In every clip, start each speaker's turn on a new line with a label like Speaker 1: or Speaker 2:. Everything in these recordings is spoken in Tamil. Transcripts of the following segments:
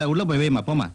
Speaker 1: உள்ள போய் வைமா போமா.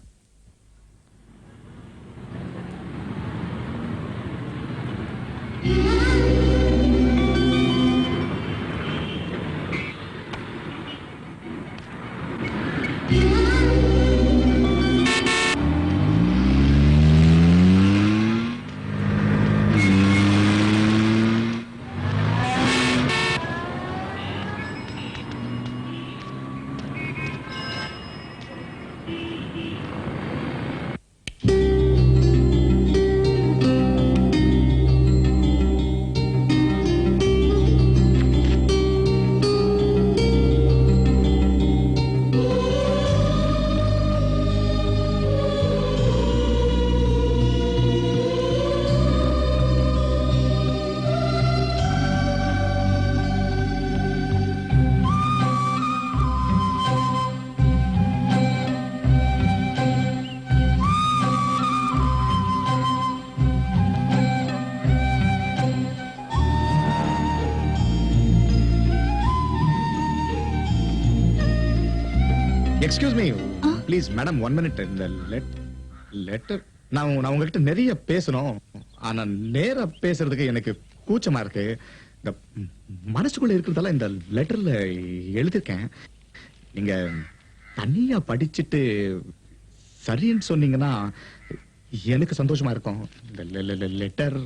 Speaker 2: Excuse me, please, madam, 1 minute. இந்த லெட்டர் நான் உங்ககிட்ட நிறைய பேசணும். ஆனா நேரா பேசுறதுக்கு எனக்கு கூச்சமா இருக்கு. இந்த மனசுக்குள்ள இருக்கிறதெல்லாம் இந்த லெட்டர்ல எழுதிருக்கேன். நீங்க தனியா படிச்சுட்டு சரின்னு சொன்னீங்கன்னா எனக்கு சந்தோஷமா இருக்கும். இந்த லெட்டர்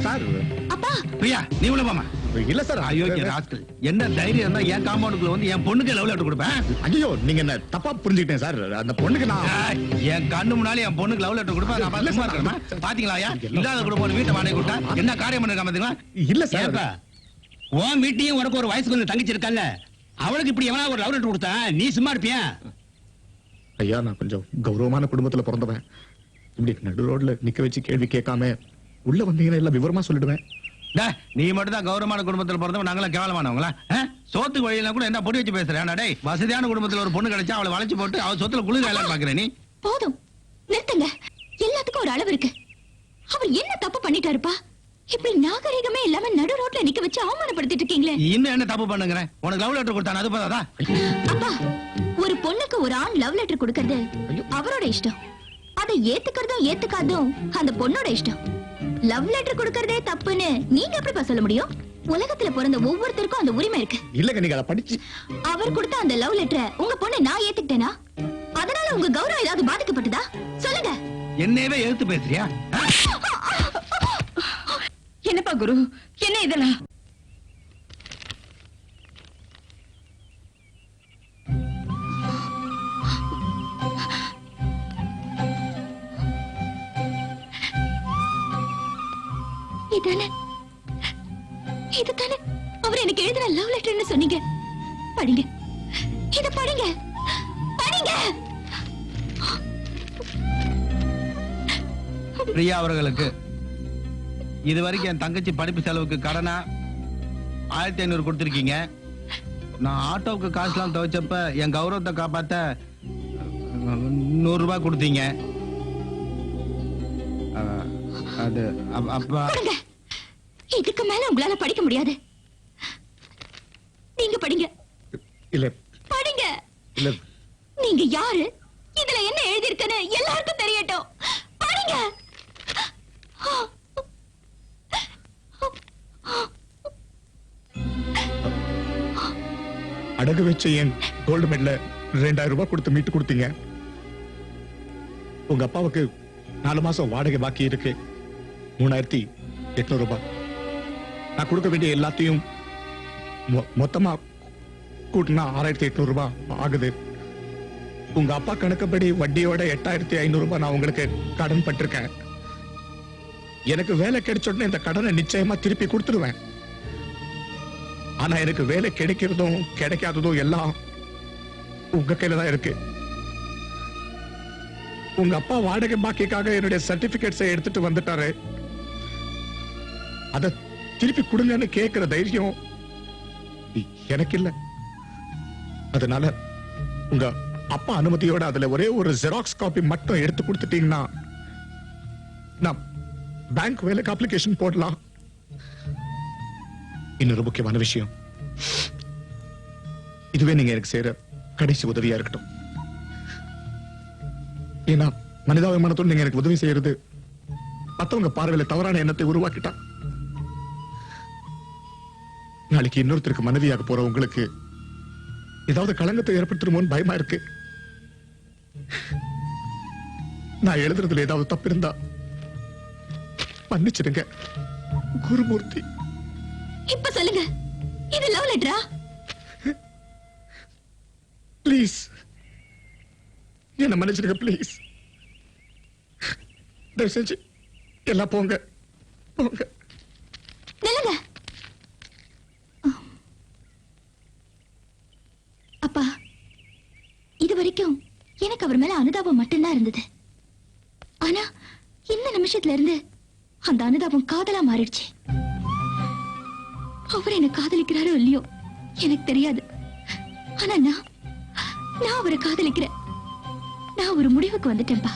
Speaker 2: சார்.
Speaker 1: பிரியா நீ உள்ள போமா.
Speaker 2: இல்ல சார்.
Speaker 1: அயோக்கிய ராஸ்கல், என்ன தைரியம் இருந்தா என் காம்பவுண்டுக்குள்ள வந்து என் பொண்ணுக்கு லவ் லெட்டர் கொடுப்பேன்?
Speaker 2: ஐயோ, நீங்க என்ன தப்பா புரிஞ்சுக்கிட்டேன் சார். அந்த பொண்ணுக்கு நான்
Speaker 1: என் கண்ணு முன்னாலே என் பொண்ணுக்கு லவ் லெட்டர் கொடுப்பேன். நான் சும்மா இருக்கணுமா? பாத்தீங்களா இல்லாத குடும்பம் வீட்டை வாடகை கொடுத்தா என்ன காரியம் பண்ணிருக்கா பாத்தீங்களா?
Speaker 2: இல்ல சார்.
Speaker 3: உன் வீட்டையும் உனக்கு ஒரு வயசுக்கு வந்து தங்கச்சி இருக்கல்ல, அவளுக்கு இப்படி எவனா ஒரு லவ் லெட்டர் கொடுத்தா நீ சும்மா இருப்பியா?
Speaker 2: ஐயா, நான் கொஞ்சம் கௌரவமான குடும்பத்துல பிறந்தவன். இப்படி நடு ரோட்ல நிக்க வச்சு கேள்வி கேட்காம உள்ள வந்தீங்கன்னா எல்லாம் விவரமா சொல்லிடுவேன்.
Speaker 1: நீ மட்டும் தான் கௌரவமான குடும்பத்துல பிறந்தவன், நாங்களாம் கேவலமானவங்களா? சோத்துக்கு வழியில கூட என்ன பொடி வச்சு பேசுறேன்? டேய், வசதியான குடும்பத்துல ஒரு பொண்ணு கிடைச்சா அவளை வளைச்சு போட்டு அவ சொத்துல குளிர் வேலை பாக்குறேன். நீ
Speaker 4: போதும் நிறுத்துங்க. எல்லாத்துக்கும் ஒரு அளவு இருக்கு. அவர் என்ன தப்பு பண்ணிட்டாருப்பா? இப்படி நாகரிகமே இல்லாம நடு ரோட்ல நிக்க வச்சு அவமானப்படுத்திட்டு இருக்கீங்களே.
Speaker 1: இன்னும் என்ன தப்பு பண்ணுங்கறேன்? உனக்கு லவ் லெட்டர் கொடுத்தானே அது போதாதா?
Speaker 4: அப்பா, ஒரு பொண்ணுக்கு ஒரு ஆண் லவ் லெட்டர் கொடுக்கிறது அவரோட இஷ்டம். அதை ஏத்துக்கிறதும் ஏத்துக்காதும் அந்த பொண்ணோட இஷ்டம். லவ் லெட்டர் கொடுக்கறதே தப்புன்னு நீங்க எப்படி சொல்ல முடியும்? உலகத்துல பிறந்த ஒவ்வொருத்தருக்கும் அந்த உரிமை இருக்கு.
Speaker 2: இல்லங்க, நீங்க அதை படிச்சு
Speaker 4: அவர் கொடுத்த அந்த லவ் லெட்டரை உங்க பொண்ணு நான் ஏத்துக்கிட்டேனா? அதனால உங்க கௌரவம் ஏதாவது பாதிக்கப்பட்டதா? சொல்லுங்க.
Speaker 1: என்னவே எழுத்து பேசுறியா?
Speaker 4: என்னப்பா குரு, என்ன இதெல்லாம்? இதுதானே அவர் எனக்கு எழுதின லவ் லெட்டர்னு சொன்னீங்க. படிங்க, இத படிங்க, படிங்க.
Speaker 1: பிரியா அவர்களுக்கு இதுவரைக்கும் என் தங்கச்சி படிப்பு செலவுக்கு கடனா 1500 கொடுத்திருக்கீங்க. நான் ஆட்டோவுக்கு காசுலாம் துவைச்சப்ப என் கௌரவத்தை காப்பாத்த 100 ரூபாய் கொடுத்தீங்க. அது அப்பா
Speaker 4: இதுக்கு மேல உங்களால படிக்க முடியாது. நீங்க படிங்க.
Speaker 2: இல்ல
Speaker 4: படிங்க.
Speaker 2: இல்ல,
Speaker 4: நீங்க யாரு, இதுல என்ன எழுதி இருக்குன்னு எல்லாருக்கும் தெரியட்டும். படிங்க.
Speaker 2: அடகு வச்ச என் கோல்டு மெடல 2000 ரூபாய் கொடுத்து மீட்டு கொடுத்தீங்க. உங்க அப்பாவுக்கு 4 மாசம் வாடகை பாக்கி இருக்கு, 3800 ரூபாய். நான் கொடுக்க வேண்டிய எல்லாத்தையும் மொத்தமா கூட்டினா 6800 ரூபாய் ஆகுது. உங்க அப்பா கணக்குப்படி வட்டியோட 8500 ரூபாய் நான் உங்களுக்கு கடன் பட்டிருக்கேன். எனக்கு வேலை கிடைச்ச உடனே இந்த கடனை நிச்சயமா திருப்பி கொடுத்துடுவேன். ஆனா எனக்கு வேலை கிடைக்கிறதும் கிடைக்காததும் எல்லாம் உங்க கையில தான் இருக்கு. உங்க அப்பா வாடகை பாக்கிக்காக என்னுடைய சர்டிபிகேட்ஸை எடுத்துட்டு வந்துட்டாரு. அத திருப்பி கொடுங்கன்னு கேட்கிற தைரியம் எனக்கு இல்ல. அதனால உங்க அப்பா அனுமதியோட அதுல ஒரே ஒரு ஜெராக்ஸ் காப்பி மட்டும் எடுத்து கொடுத்துட்டீங்கன்னா நான் பேங்க் வேலைக்கு அப்ளிகேஷன் போடலாம். இன்னொரு முக்கியமான விஷயம், இதுவே நீங்க எனக்கு செய்யற கடைசி உதவியா இருக்கட்டும். ஏன்னா மனிதாபிமானத்தோடு நீங்க எனக்கு உதவி செய்யறது மத்தவங்க பார்வையில தவறான எண்ணத்தை உருவாக்கிட்டா நாளைக்கு இன்னொருத்தருக்கு மனைவியாக போற உங்களுக்கு ஏதாவது களங்கத்தை ஏற்படுத்திடுமோன்னு பயமா இருக்கு. நான் எழுதுறதுல ஏதாவது தப்பு இருந்தா மன்னிச்சிடுங்க குருமூர்த்தி.
Speaker 4: இப்ப சொல்லுங்க, இது லவ் லெட்டரா?
Speaker 2: ப்ளீஸ் என்ன மன்னிச்சிடுங்க ப்ளீஸ். தயவு செஞ்சு எல்லாம் போங்க போங்க.
Speaker 4: நில்லுங்க. அப்பா, இது வரைக்கும் எனக்கு அவர் மேல அனுதாபம் மட்டும்தான் இருந்தது. ஆனா இந்த நிமிஷத்துல இருந்து அந்த அனுதாபம் காதலா மாறிடுச்சு. அவர் என்ன காதலிக்கிறாரோ இல்லையோ எனக்கு தெரியாது. ஆனா நான் அவரை காதலிக்கிறேன். நான் ஒரு முடிவுக்கு வந்துட்டேன்பா.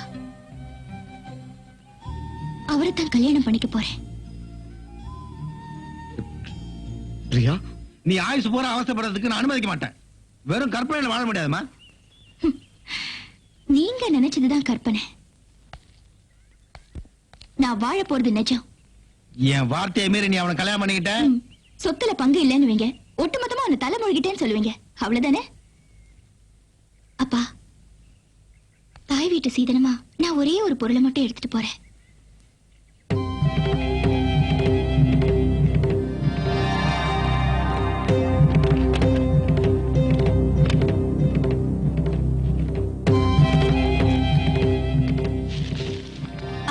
Speaker 4: அவரை தான் கல்யாணம் பண்ணிக்க போறேன்.
Speaker 2: பிரியா,
Speaker 1: நீ ஆயுசு பூரா அவசரப்படுறதுக்கு நான் அனுமதிக்க மாட்டேன். வெறும் கற்பனையில வாழ முடியாதுமா.
Speaker 4: நீங்க நினைச்சதுதான் கற்பனை. நான் வாழ போறது நிஜம்.
Speaker 1: என் வார்த்தையை மீறி நீ அவனை கல்யாணம் பண்ணிக்கிட்ட,
Speaker 4: சொத்துல பங்கு இல்லைன்னு வைங்க, ஒட்டுமொத்தமா அவனை தலைமொழிகிட்டேன்னு சொல்லுவீங்க. அவ்வளவுதானே? அப்பா, தாய் வீட்டு சீதனமா நான் ஒரே ஒரு பொருளை மட்டும் எடுத்துட்டு போறேன்.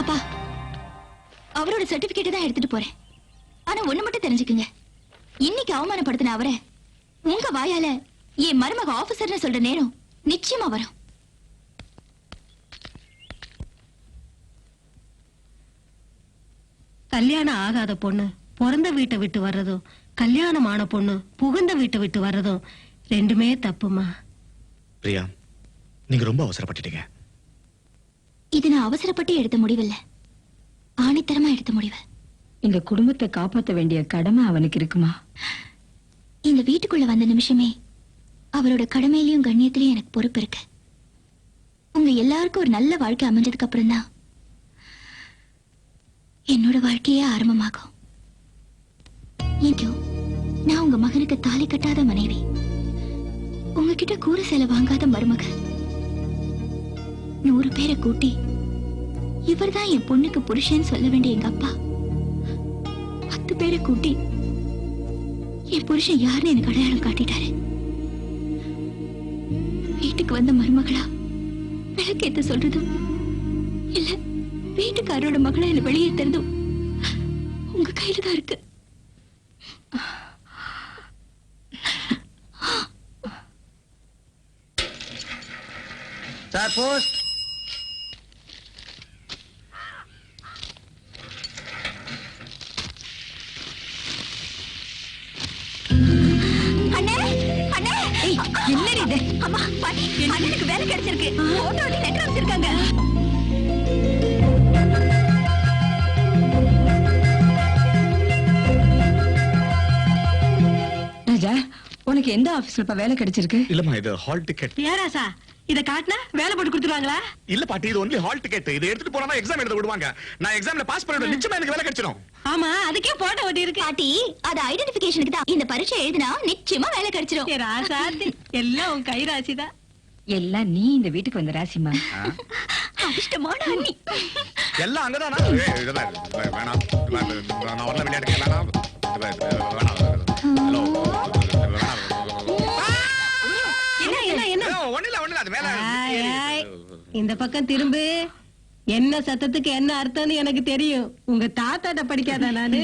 Speaker 4: அப்பா, அவரோட சர்டிபிகேட் தான் எடுத்துட்டு போறேன். ஆனா ஒண்ணு மட்டும் தெரிஞ்சுக்குங்க, இன்னைக்கு அவமானப்படுத்தின அவரை உங்க வாயால என் மருமக ஆபீசர்னு சொல்ற நேரம் நிச்சயமா வரும்.
Speaker 5: கல்யாணம் ஆகாத பொண்ணு பிறந்த வீட்டை விட்டு வர்றதும், கல்யாணமான பொண்ணு புகுந்த வீட்டை விட்டு வர்றதும் ரெண்டுமே தப்புமா.
Speaker 2: பிரியா, நீங்க ரொம்ப அவசரப்பட்டுட்டீங்க.
Speaker 4: இது நான் அவசரப்பட்டு எடுத்த முடிவில்லை, ஆணித்தரமா எடுத்த முடிவு.
Speaker 6: இந்த குடும்பத்தை காப்பாற்ற வேண்டிய கடமை அவனுக்கு இருக்குமா?
Speaker 4: இந்த வீட்டுக்குள்ள வந்த நிமிஷமே அவரோட கடமையிலயும் கண்ணியத்திலயும் எனக்கு பொறுப்பு இருக்கு. உங்க எல்லாருக்கும் ஒரு நல்ல வாழ்க்கை அமைஞ்சதுக்கு அப்புறம் தான் என்னோட வாழ்க்கையே ஆரம்பமாகும். ஏன் நான் உங்க மகனுக்கு தாலி கட்டாத மனைவி, உங்ககிட்ட கூறு சேலை வாங்காத மருமக. 100 பேரை கூட்டி இவர்தான் என் பொண்ணுக்கு புருஷன் சொல்ல வேண்டிய எங்க அப்பா 10 பேரை கூட்டி என் புருஷன் யாருன்னு எனக்கு அடையாளம் காட்டிட்டாரு. வீட்டுக்கு வந்த மருமகளா விளக்கேத்த சொல்றதும் இல்ல வீட்டுக்காரோட மகளா என்ன வெளியேற்றுறதும் உங்க கையில தான் இருக்கு.
Speaker 1: Sir post.
Speaker 4: அண்ணே, அண்ணே, என்னடி இது? அம்மா, பாட்டி, அண்ணனுக்கு வேலை கிடைச்சிருக்கு. போட்டோ லெட்டர் அனுப்பிச்சிருக்காங்க.
Speaker 6: ராஜா, உனக்கு எந்த ஆபீஸ்ல வேலை கிடைச்சிருக்கு?
Speaker 2: இல்லம்மா, இது ஹால் டிக்கெட்.
Speaker 5: ஏராசா, இத காட்டினா வேலை போட்டு கொடுத்துருவாங்களா?
Speaker 2: இல்ல பாட்டி, இது ஒன்லி ஹால் டிக்கெட். இது எடுத்துட்டு போனா எக்ஸாம் எழுத விடுவாங்க. நான் எக்ஸாம்ல பாஸ் பண்ணிடுவேன், நிச்சயமா எனக்கு வேலை கிடைச்சிடும்.
Speaker 5: ஆமா, அதுக்கே போட்டோ ஒட்டி இருக்கு.
Speaker 4: பாட்டி, அது ஐடென்டிபிகேஷனுக்கு தான். இந்த பரீட்சை எழுதினா நிச்சயமா வேலை கிடைச்சிரும்.
Speaker 5: ராசாத்தி, எல்லாம் உன் கை ராசிதான்.
Speaker 6: எல்லாம் நீ இந்த வீட்டுக்கு வந்த ராசிமா.
Speaker 4: அதிர்ஷ்டமான அண்ணி.
Speaker 2: எல்லாம் அங்கதானா? வேணாம், நான் வரல விளையாடுங்க. வேணாம், ஹலோ,
Speaker 5: என்ன
Speaker 2: ஒண்ணுல அது வேலை.
Speaker 5: ஆய், ஆய். இந்த பக்கம் திரும்பு. என்ன சத்தத்துக்கு என்ன அர்த்தம்னு எனக்கு தெரியும். உங்க தாத்தாட்ட படிக்காதா நானு?